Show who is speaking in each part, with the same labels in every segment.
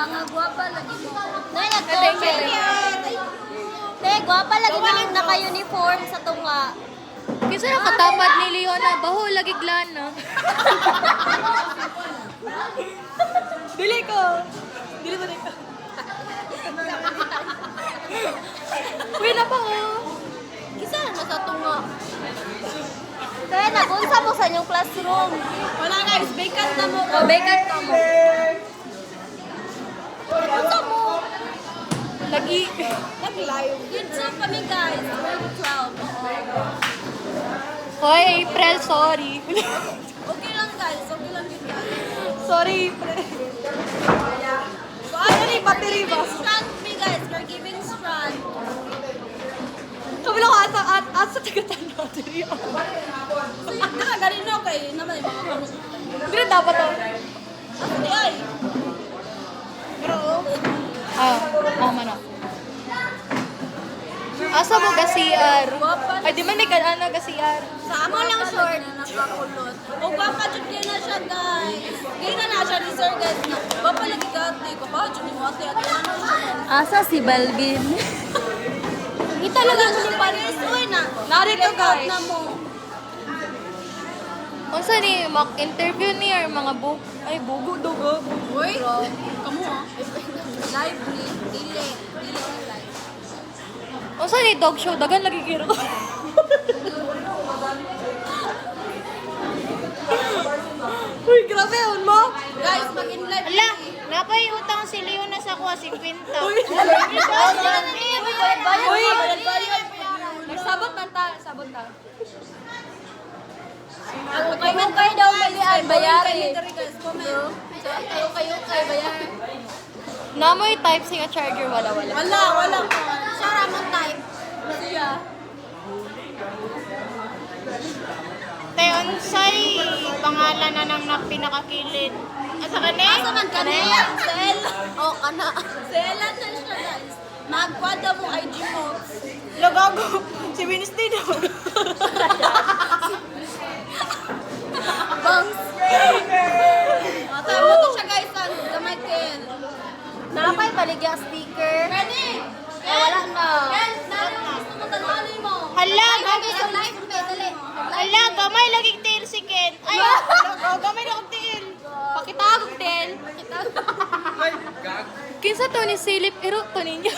Speaker 1: Mga guwapa lagi mo.
Speaker 2: Nay, nag-comment. Te, guwapa lagi nang naka-uniform sa tunga.
Speaker 3: Kinsa na katapad ni Leona, baho lagi glana.
Speaker 1: Dili ko. Dili ko.
Speaker 3: Uy, na pa oh.
Speaker 2: Kisa na sa tunga. Te, nagunsa mo sa inyong classroom.
Speaker 1: Wala guys, vacant na mo.
Speaker 2: O, vacant ka mo. Nagunsa mo.
Speaker 1: Nag-live. Good job kami guys. We're 12.
Speaker 3: Hoy, April, sorry.
Speaker 1: Okay lang guys. Okay lang yun guys.
Speaker 3: Sorry, April.
Speaker 1: So ano ni battery ba? Strand me guys. We're giving strand.
Speaker 3: Kami lang asa tagatan natin yun.
Speaker 1: So yun na, galing na okay. Naman yung mga kamot.
Speaker 3: Hindi na dapat oh.
Speaker 1: Hindi ay. Pero
Speaker 3: Mano. Asa mo ga CR?
Speaker 1: Guwapa na
Speaker 3: Ay, di man may ano ga CR.
Speaker 1: sa amo lang short. Nakakulot. O guwapa dyan kayo na siya guys. Kayo na siya ni sir guys. Guwapa lagi gati. Guwapa dyan ni Wate. At ano siya.
Speaker 2: Asa si Balvin?
Speaker 1: Ito lang ang ni Paris. Uy na.
Speaker 3: Narito, guys.
Speaker 1: Na mo.
Speaker 3: Unsa ni mock interview ni or mga bugo dugo.
Speaker 1: Uy. Kamu ha. Live ni. Dili. Dili ni live.
Speaker 3: Unsa ni dog show dagan lagi giro. Uy, grabe yun mo.
Speaker 1: Guys, mag-in-live.
Speaker 2: Ala, napay utang si Leona sa kuha, 50.
Speaker 3: Uy, nagsabot man ta, sabot ta.
Speaker 2: Ukay daw milian, bayari.
Speaker 1: Kayo bayari.
Speaker 3: Namoy type sing a charger wala.
Speaker 1: Wala pa. Siya ramon type. Siya.
Speaker 2: Te, unsay pangalan na nang pinakakilid? Asa ka ni?
Speaker 1: Asa man ka niya? Sel. Oh, kana. Selan na siya guys. Magkwada mo IG mo.
Speaker 2: Lagago, si Wednesday daw.
Speaker 1: Bangs. Ata mo to siya guys. Gamay ken.
Speaker 2: Napay baligya sticker.
Speaker 1: Kani.
Speaker 2: Wala na.
Speaker 1: Ken, nalo gusto mo tanali mo.
Speaker 2: Hala,
Speaker 1: Gamay sa live me dali.
Speaker 2: Hala, gamay lagi tiil si Ken. Ay, gamay na kong tiil.
Speaker 3: Pakita ako din. Kinsa to ni Silip iro to ninyo.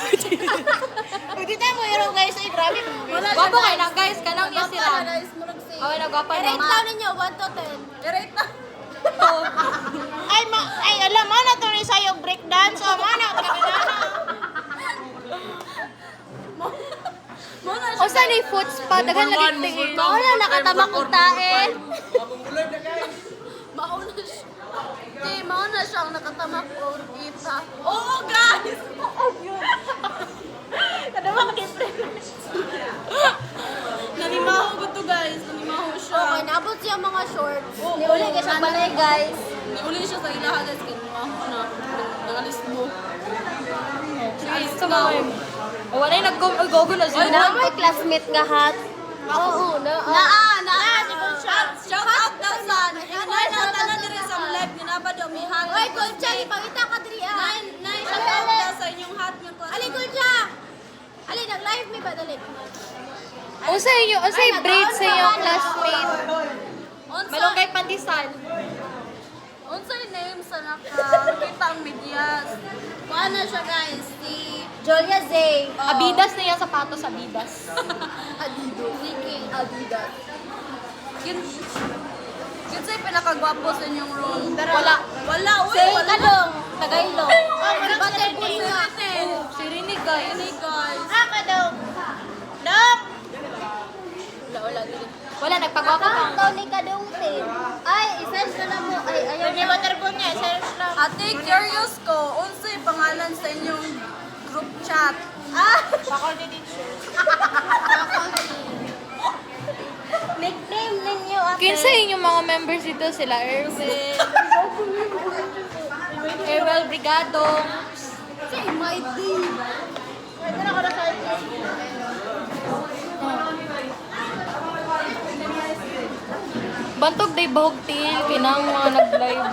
Speaker 2: Pwede tayo mo hero guys. Ay, grabe.
Speaker 3: Gwapo kay na guys, kanang niya sila.
Speaker 1: Guys, murag si.
Speaker 3: Away na gwapa na.
Speaker 2: I-rate daw ninyo, 1 to 10.
Speaker 1: I-rate na.
Speaker 2: Ay, alam mo na to ni sayong breakdance. O, mana, kapinana.
Speaker 1: Muna siya.
Speaker 3: O sa ni foots pa dagan lagi tingin.
Speaker 2: Wala, nakatama kong tae.
Speaker 1: Mauna siya. Di, mauna siya ang nakatamak ko. Kita. Oo, guys!
Speaker 2: Kadama ka kay
Speaker 1: Nanimaho ko to, guys. Nanimaho siya.
Speaker 2: Okay, naabot siya mga shorts. Niuli ka siya balay, guys.
Speaker 1: Niuli siya sa ilaha, guys. Nanimaho na. Nangalis mo.
Speaker 3: Guys, come on. O wala yung nag-go na
Speaker 2: Ay,
Speaker 3: sila.
Speaker 2: na may classmate nga hat. Oo, na.
Speaker 1: Si Concha. Shout out daw sa. Inay na tanan diri sa live. Ginaba daw may hang.
Speaker 2: Oy, Concha, ipangita ka diri ah.
Speaker 1: Nay, shout out daw sa inyong hat yung class.
Speaker 2: Ali, Concha. Ali, nag-live mi ba dali?
Speaker 3: O sa inyo, o sa braid sa inyo classmate. Malunggay pantisan.
Speaker 1: Unsa yung name sa nakakita ang medyas? Kuha na siya guys. Si
Speaker 2: Jolia Zay.
Speaker 3: Abidas na yan, sapatos Abidas.
Speaker 1: Adidas. Nikki Adidas. Yun sa'yo pinakagwapo sa inyong room.
Speaker 3: Wala.
Speaker 1: Wala, uy.
Speaker 2: Say,
Speaker 1: Wala.
Speaker 2: Kadong. Tagaylong.
Speaker 1: Butter po nga.
Speaker 3: Si Rini guys.
Speaker 1: Ini guys.
Speaker 2: Kadong. Dong.
Speaker 1: Wala.
Speaker 3: Wala, nagpagwapo
Speaker 2: Ang
Speaker 3: kang.
Speaker 2: taon ni Kadong Tin. Ay, isense na lang mo. Ay, ayaw. Hindi waterphone niya. Isense lang.
Speaker 1: Ate, curious ko, unsay pangalan sa inyong group chat?
Speaker 2: Faculty teacher. Nickname ninyo, ate.
Speaker 3: Kinsa inyong mga members dito sila Erwin. Erwin Brigado.
Speaker 1: Si Mighty.
Speaker 2: Pwede na ako na sa
Speaker 3: Bantog day bahog til kinang mga nag-live.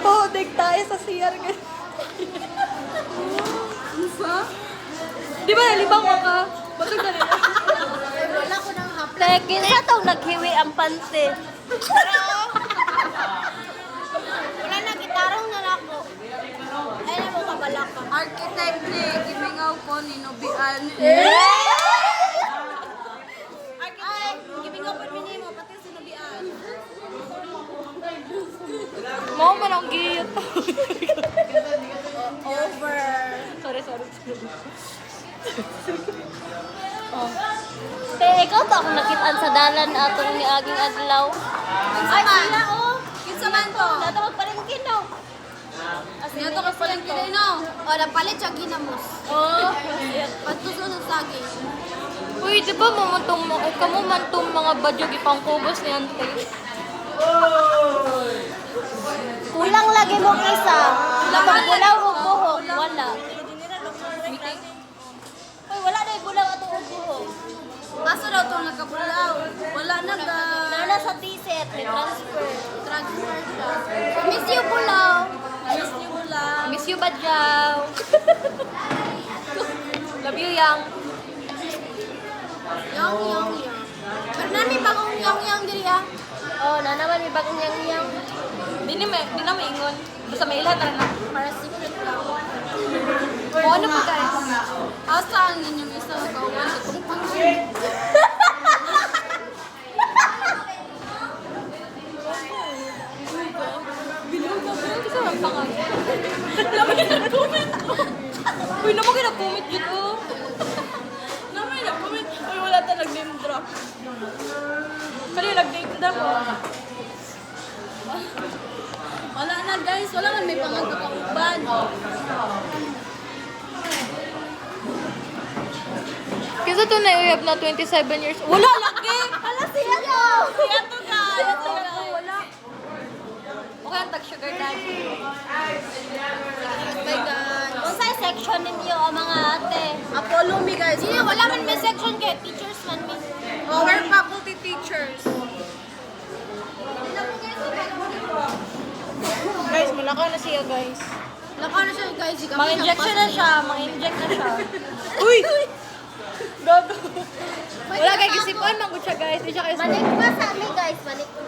Speaker 3: Nagpahudig tayo sa CR.
Speaker 1: Isa?
Speaker 3: Di ba nalibang ko ka? Batog na nila.
Speaker 2: Wala ko nang hapla.
Speaker 3: Tekin sa tong naghiwi ang panty.
Speaker 2: Wala na, gitarong na ako. Ay, na mo kabalak ka.
Speaker 1: Architect ni, gimingaw ko ni Nobian. Architect, gimingaw ko ni mo, pati si Nobian.
Speaker 3: Mo man ang giyot.
Speaker 1: Over.
Speaker 3: Sorry. Pero ikaw to akong nakitaan sa dalan atong ni aging adlaw.
Speaker 1: Ay, sila oh. Kinsa man to?
Speaker 3: Nato magpalingkin daw.
Speaker 1: Niya to kapalang kinay no.
Speaker 2: O, napalit siya ginamos.
Speaker 3: Oh.
Speaker 2: Pagtuso ng saging.
Speaker 3: Uy, di ba kamo man tong mga badyog ipangkubos ni Ante?
Speaker 2: Kulang lagi mo isa. Labang gulaw o buhok.
Speaker 3: Wala.
Speaker 2: Uy, wala na yung gulaw at buhok.
Speaker 1: Kaso daw to nakabulaw. Wala na ga.
Speaker 2: Nana sa t-shirt, may transfer. Transfer siya. Miss you, bulaw.
Speaker 1: Ayos niyo lang.
Speaker 3: Miss you, badyaw. Love you, Yang.
Speaker 2: Yang. Pero nani bagong yang diri ah.
Speaker 3: Oh, na naman may bagong yang. Di na may ingon. Basta may ilan na.
Speaker 2: Para secret lang.
Speaker 3: O, ano pa guys?
Speaker 1: Asa ang inyong isa kauwan sa kumpang.
Speaker 3: Kasi ang pangalan. Naman yung nag-comment. Uy, naman yung nag-comment dito.
Speaker 1: Naman na comment. Uy, wala ta nag-name drop.
Speaker 3: Kanina nag-date na po.
Speaker 1: Wala na guys. Wala man may pangagkakauban.
Speaker 3: Kasi ito na uyab na 27 years. Wala lagi!
Speaker 2: Hala siya yo.
Speaker 1: Kaya to guys.
Speaker 3: Wala. Okay, ang tag-sugar daddy.
Speaker 1: My God.
Speaker 2: Unsay section ninyo ang mga ate?
Speaker 1: Apollo me guys.
Speaker 2: Sino wala man may section kay teachers man mi.
Speaker 1: Our faculty teachers.
Speaker 3: Guys, malakaw na siya guys.
Speaker 2: Lakaw na siya guys.
Speaker 3: Mang-injection na siya. Mang-inject na siya. Uy! Gago. Wala kay gisipuan man gud siya guys. Di siya kayo.
Speaker 2: Manik pa sa amin guys. Manik pa.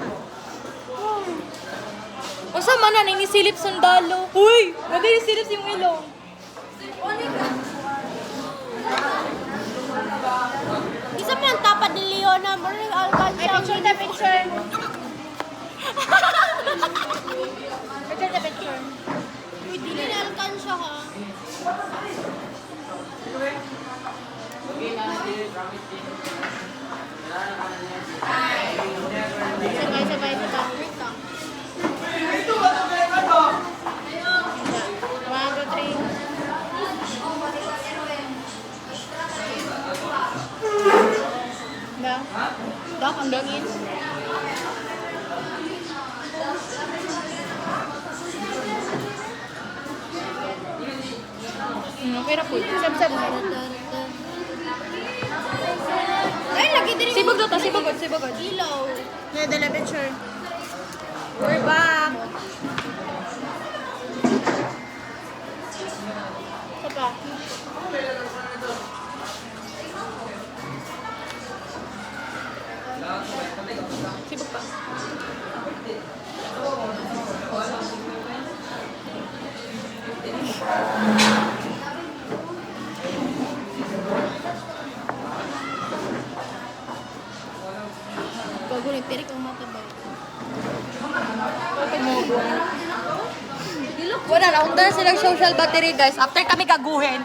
Speaker 3: Unsa man na ninisilip sundalo? Uy! Wala yung silip si mong ilong.
Speaker 2: Isa man ang tapad ni Leona. Maring alkan siya. Picture na picture. Picture na picture. Uy, dili na alkan siya ha. Sabay dito. One, two, three.
Speaker 3: Dak ang dangin. Okay na po. Sab-sab.
Speaker 2: Ay, lagi din.
Speaker 3: Sibog daw ta, sibog.
Speaker 2: Ilaw. Yeah, dala picture.
Speaker 3: We're back.
Speaker 2: Isa pa.
Speaker 3: Sibog pa.
Speaker 2: Bago ni Pirik ang mata ba?
Speaker 3: Wala na, undar silang social battery guys. After kami kaguhin,